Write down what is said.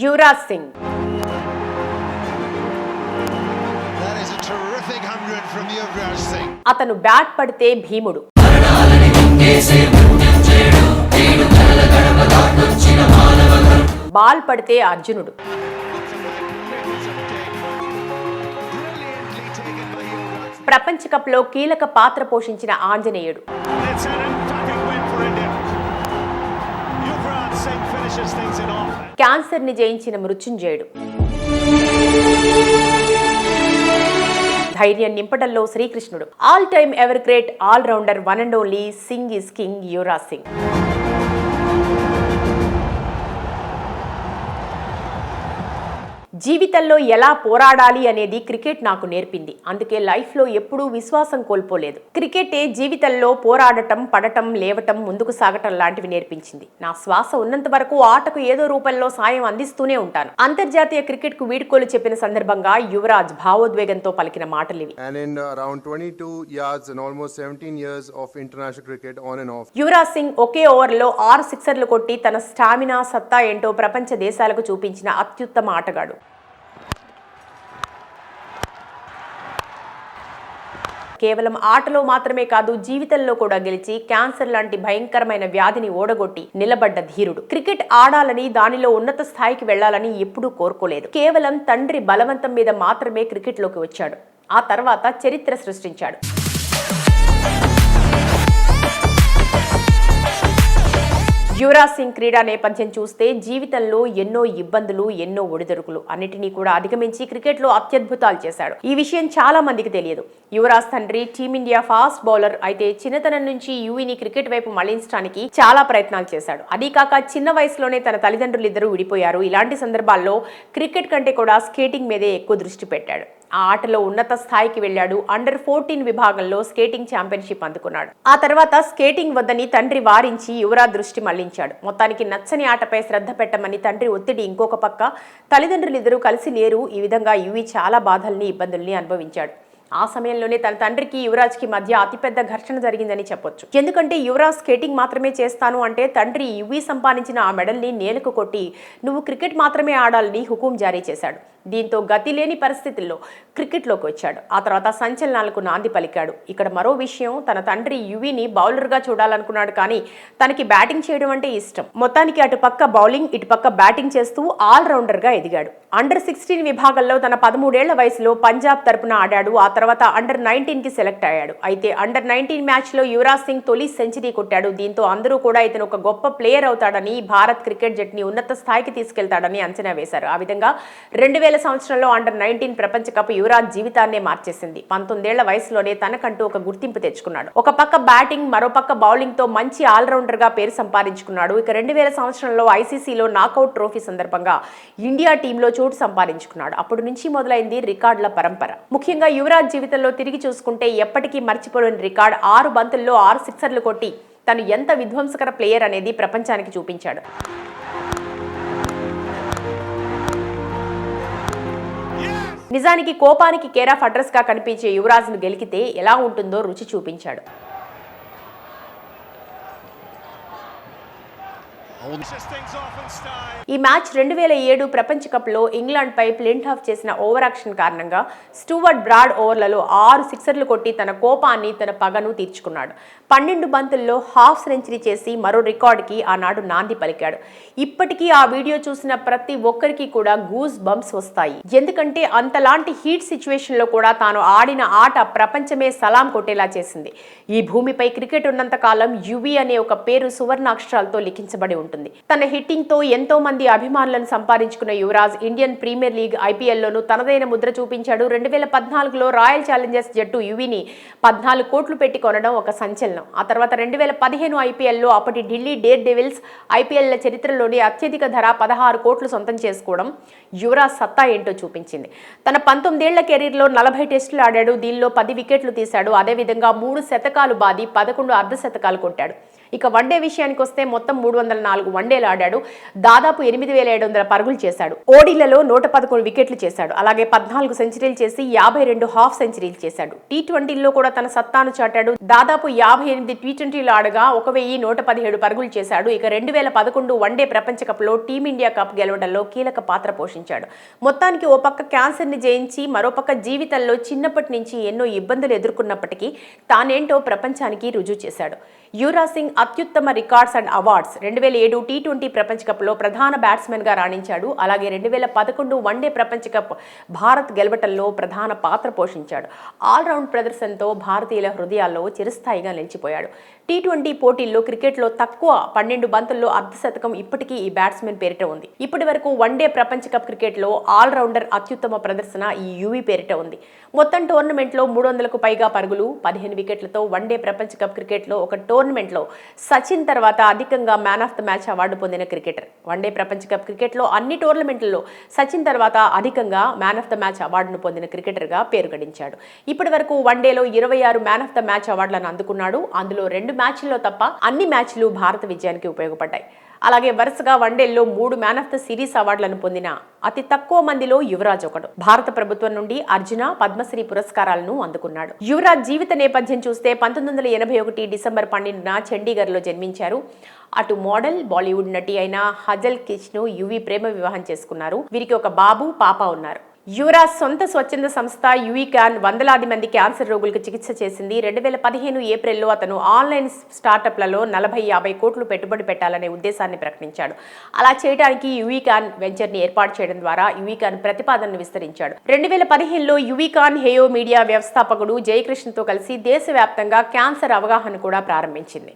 యువరాజ్ సింగ్. అతను బ్యాట్ పడితే భీముడు, బాల్ పడితే అర్జునుడు. ప్రపంచ కప్లో కీలక పాత్ర పోషించిన ఆంజనేయుడు. క్యాన్సర్ ని జయించిన మృత్యుంజయుడు. ధైర్యం నింపడంలో శ్రీకృష్ణుడు. All time ever great all rounder one and only Singh is king Yuvraj Singh. జీవితంలో ఎలా పోరాడాలి అనేది క్రికెట్ నాకు నేర్పింది. అందుకే లైఫ్లో ఎప్పుడూ విశ్వాసం కోల్పోలేదు. క్రికెటే జీవితంలో పోరాడటం, పడటం, లేవటం, ముందుకు సాగటం లాంటివి నేర్పించింది. నా శ్వాస ఉన్నంత వరకు ఆటకు ఏదో రూపంలో సాయం అందిస్తూనే ఉంటాను. అంతర్జాతీయ క్రికెట్ కు వీడ్కోలు చెప్పిన సందర్భంగా యువరాజ్ భావోద్వేగంతో పలికిన మాటలివి. యువరాజ్ సింగ్ ఒకే ఓవర్లో 6 సిక్సర్లు కొట్టి తన స్టామినా, సత్తా ఏంటో ప్రపంచ దేశాలకు చూపించిన అత్యుత్తమ ఆటగాడు. కేవలం ఆటలో మాత్రమే కాదు, జీవితంలో కూడా గెలిచి క్యాన్సర్ లాంటి భయంకరమైన వ్యాధిని ఓడగొట్టి నిలబడ్డ ధీరుడు. క్రికెట్ ఆడాలని, దానిలో ఉన్నత స్థాయికి వెళ్లాలని ఎప్పుడూ కోరుకోలేదు. కేవలం తండ్రి బలవంతం మీద మాత్రమే క్రికెట్లోకి వచ్చాడు. ఆ తర్వాత చరిత్ర సృష్టించాడు. యువరాజ్ సింగ్ క్రీడా నేపథ్యం చూస్తే జీవితంలో ఎన్నో ఇబ్బందులు, ఎన్నో ఒడిదొడుకులు అన్నిటినీ కూడా అధిగమించి క్రికెట్లో అత్యద్భుతాలు చేశాడు. ఈ విషయం చాలా మందికి తెలియదు. యువరాజ్ తండ్రి టీమిండియా ఫాస్ట్ బౌలర్ అయితే చిన్నతనం నుంచి యువీని క్రికెట్ వైపు మళ్లించడానికి చాలా ప్రయత్నాలు చేశాడు. అదీ కాక చిన్న వయసులోనే తన తల్లిదండ్రులు ఇద్దరు విడిపోయారు. ఇలాంటి సందర్భాల్లో క్రికెట్ కంటే కూడా స్కేటింగ్ మీదే ఎక్కువ దృష్టి పెట్టాడు. ఆ ఆటలో ఉన్నత స్థాయికి వెళ్లాడు. అండర్ 14 విభాగంలో స్కేటింగ్ ఛాంపియన్షిప్ అందుకున్నాడు. ఆ తర్వాత స్కేటింగ్ వద్దని తండ్రి వారించి యువరాజ్ దృష్టి మళ్లించాడు. మొత్తానికి నచ్చని ఆటపై శ్రద్ధ పెట్టమని తండ్రి ఒత్తిడి ఇంకొక పక్క, తల్లిదండ్రులు ఇద్దరు కలిసి లేరు. ఈ విధంగా యువి చాలా బాధల్ని, ఇబ్బందుల్ని అనుభవించాడు. ఆ సమయంలోనే తన తండ్రికి యువరాజ్కి మధ్య అతిపెద్ద ఘర్షణ జరిగిందని చెప్పొచ్చు. ఎందుకంటే యువరాజ్ స్కేటింగ్ మాత్రమే చేస్తాను అంటే తండ్రి యువి సంపాదించిన ఆ మెడల్ని నేలకు కొట్టి నువ్వు క్రికెట్ మాత్రమే ఆడాలని హుకుం జారీ చేశాడు. దీంతో గతి లేని పరిస్థితుల్లో క్రికెట్లోకి వచ్చాడు. ఆ తర్వాత సంచలనాలకు నాంది పలికాడు. ఇక్కడ మరో విషయం, తన తండ్రి యువిని బౌలర్గా చూడాలనుకున్నాడు, కానీ తనకి బ్యాటింగ్ చేయడం అంటే ఇష్టం. మొత్తానికి అటు పక్క బౌలింగ్, ఇటు పక్క బ్యాటింగ్ చేస్తూ ఆల్ రౌండర్గా ఎదిగాడు. అండర్ 16 విభాగంలో తన 13 ఏళ్ల వయసులో పంజాబ్ తరపున ఆడాడు. ఆ తర్వాత అండర్ 19కి సెలెక్ట్ అయ్యాడు. అయితే అండర్ 19 మ్యాచ్లో యువరాజ్ సింగ్ తొలి సెంచరీ కొట్టాడు. దీంతో అందరూ కూడా ఇతను ఒక గొప్ప ప్లేయర్ అవుతాడని, భారత్ క్రికెట్ జట్టుని ఉన్నత స్థాయికి తీసుకెళ్తాడని అంచనా వేశారు. ఆ విధంగా 2000 సంవత్సరంలో అండర్ 19 ప్రపంచ కప్ యువరాజ్ జీవితాన్నే మార్చేసింది. 19 ఏళ్ల వయసులోనే తనకంటూ ఒక గుర్తింపు తెచ్చుకున్నాడు. ఒక పక్క బ్యాటింగ్, మరో పక్క బౌలింగ్ తో మంచి ఆల్రౌండర్ గా పేరు సంపాదించుకున్నాడు. ఇక 2000 సంవత్సరంలో ఐసీసీలో నాకౌట్ ట్రోఫీ సందర్భంగా ఇండియా టీంలో చోటు సంపాదించుకున్నాడు. అప్పటి నుంచి మొదలైంది రికార్డుల పరంపర. ముఖ్యంగా యువరాజ్ జీవితంలో తిరిగి చూసుకుంటే ఎప్పటికీ మర్చిపోలేని రికార్డ్, 6 బంతుల్లో 6 సిక్సర్లు కొట్టి తను ఎంత విధ్వంసకర ప్లేయర్ అనేది ప్రపంచానికి చూపించాడు. నిజానికి కోపానికి కేర్ ఆఫ్ అడ్రస్ గా కనిపించే యువరాజ్ను గెలికితే ఎలా ఉంటుందో రుచి చూపించాడు. ఈ మ్యాచ్ 2007 ప్రపంచ కప్ లో ఇంగ్లాండ్ పై ప్లింట్ ఆఫ్ చేసిన ఓవర్ యాక్షన్ కారణంగా స్టూవర్ట్ బ్రాడ్ ఓవర్లలో 6 సిక్సర్లు కొట్టి తన కోపాన్ని, తన పగను తీర్చుకున్నాడు. 12 బంతుల్లో హాఫ్ సెంచరీ చేసి మరో రికార్డుకి ఆనాడు నాంది పలికాడు. ఇప్పటికీ ఆ వీడియో చూసిన ప్రతి ఒక్కరికి కూడా గూస్ బంప్స్ వస్తాయి. ఎందుకంటే అంతలాంటి హీట్ సిచ్యువేషన్ లో కూడా తాను ఆడిన ఆట ప్రపంచమే సలాం కొట్టేలా చేసింది. ఈ భూమిపై క్రికెట్ ఉన్నంత కాలం యువి అనే ఒక పేరు సువర్ణాక్షరాలతో లిఖించబడి ఉంటుంది. తన హిట్టింగ్ తో ఎంతో మంది అభిమానులను సంపాదించుకున్న యువరాజ్ ఇండియన్ ప్రీమియర్ లీగ్ ఐపీఎల్లోనూ తనదైన ముద్ర చూపించాడు. 2014లో రాయల్ ఛాలెంజర్స్ జట్టు యువిని 14 కోట్లు పెట్టి కొనడం ఒక సంచలనం. ఆ తర్వాత 2015 ఐపీఎల్లో అప్పటి ఢిల్లీ డేర్ డెవిల్స్ ఐపీఎల్ చరిత్రలోని అత్యధిక ధర 16 కోట్లు సొంతం చేసుకోవడం యువరాజ్ సత్తా ఏంటో చూపించింది. తన 19 ఏళ్ల కెరీర్లో 40 టెస్టులు ఆడాడు. దీనిలో 10 వికెట్లు తీశాడు. అదేవిధంగా 3 శతకాలు బాది 11 అర్ధ శతకాలు కొట్టాడు. ఇక వన్డే విషయానికి వస్తే మొత్తం 304 వన్డేలు ఆడాడు. దాదాపు 8,700 పరుగులు చేశాడు. ఓడీలలో 111 వికెట్లు చేశాడు. అలాగే 14 సెంచరీలు చేసి 52 హాఫ్ సెంచరీలు చేశాడు. టీ20లో కూడా తన సత్తాను చాటాడు. దాదాపు 58 టీ20లు ఆడగా 1,117 పరుగులు చేశాడు. ఇక 2011 వన్డే ప్రపంచ కప్లో టీమిండియా కప్ గెలవడంలో కీలక పాత్ర పోషించాడు. మొత్తానికి ఓ పక్క క్యాన్సర్ని జయించి మరోపక్క జీవితంలో చిన్నప్పటి నుంచి ఎన్నో ఇబ్బందులు ఎదుర్కొన్నప్పటికీ తానేంటో ప్రపంచానికి రుజువు చేశాడు. యువరాజ్ సింగ్ అత్యుత్తమ రికార్డ్స్ అండ్ అవార్డ్స్ 2007 టీ20 ప్రపంచ కప్లో ప్రధాన బ్యాట్స్మెన్గా రాణించాడు. అలాగే 2011 వన్డే ప్రపంచ కప్ భారత్ గెలవటంలో ప్రధాన పాత్ర పోషించాడు. ఆల్రౌండ్ ప్రదర్శనతో భారతీయుల హృదయాల్లో చిరస్థాయిగా నిలిచిపోయాడు. టీ20 పోటీల్లో క్రికెట్లో తక్కువ 12 బంతుల్లో అర్ధశతకం ఇప్పటికీ ఈ బ్యాట్స్మెన్ పేరిట ఉంది. ఇప్పటి వరకు వన్డే ప్రపంచ కప్ క్రికెట్లో ఆల్రౌండర్ అత్యుత్తమ ప్రదర్శన ఈ యువి పేరిట ఉంది. మొత్తం టోర్నమెంట్లో 300కు పైగా పరుగులు, 15 వికెట్లతో వన్డే ప్రపంచ కప్ క్రికెట్లో ఒక టోర్నమెంట్లో సచిన్ తర్వాత అధికంగా man of the match award పొందిన క్రికెటర్. వన్డే ప్రపంచ కప్ క్రికెట్లో అన్ని టోర్నమెంట్లలో సచిన్ తర్వాత అధికంగా మ్యాన్ ఆఫ్ ద మ్యాచ్ అవార్డును పొందిన క్రికెటర్గా పేరు గడించాడు. ఇప్పటి వరకు వన్డేలో 26 మ్యాన్ ఆఫ్ ద మ్యాచ్ అవార్డులను అందుకున్నాడు. అందులో 2 మ్యాచ్ల్లో తప్ప అన్ని మ్యాచ్లు భారత విజయానికి ఉపయోగపడ్డాయి. అలాగే వరుసగా వన్డేల్లో 3 మ్యాన్ ఆఫ్ ద సిరీస్ అవార్డులను పొందిన అతి తక్కువ మందిలో యువరాజ్ ఒకడు. భారత ప్రభుత్వం నుండి అర్జున, పద్మశ్రీ పురస్కారాలను అందుకున్నాడు. యువరాజ్ జీవిత నేపథ్యం చూస్తే 1981 డిసెంబర్ 12న చండీగఢ్లో జన్మించారు. అటు మోడల్, బాలీవుడ్ నటి అయిన హజల్ కిచ్ను యువి ప్రేమ వివాహం చేసుకున్నారు. వీరికి ఒక బాబు, పాప ఉన్నారు. యువరాజ్ సొంత స్వచ్ఛంద సంస్థ యువికాన్ వందలాది మంది క్యాన్సర్ రోగులకు చికిత్స చేసింది. 2015 ఏప్రిల్లో అతను ఆన్లైన్ స్టార్టప్లలో 40-50 కోట్లు పెట్టుబడి పెట్టాలనే ఉద్దేశాన్ని ప్రకటించాడు. అలా చేయడానికి యువికాన్ వెంచర్ని ఏర్పాటు చేయడం ద్వారా యువికాన్ ప్రతిపాదనను విస్తరించాడు. 2015లో యువికాన్ హేయో మీడియా వ్యవస్థాపకుడు జయకృష్ణతో కలిసి దేశవ్యాప్తంగా క్యాన్సర్ అవగాహన కూడా ప్రారంభించింది.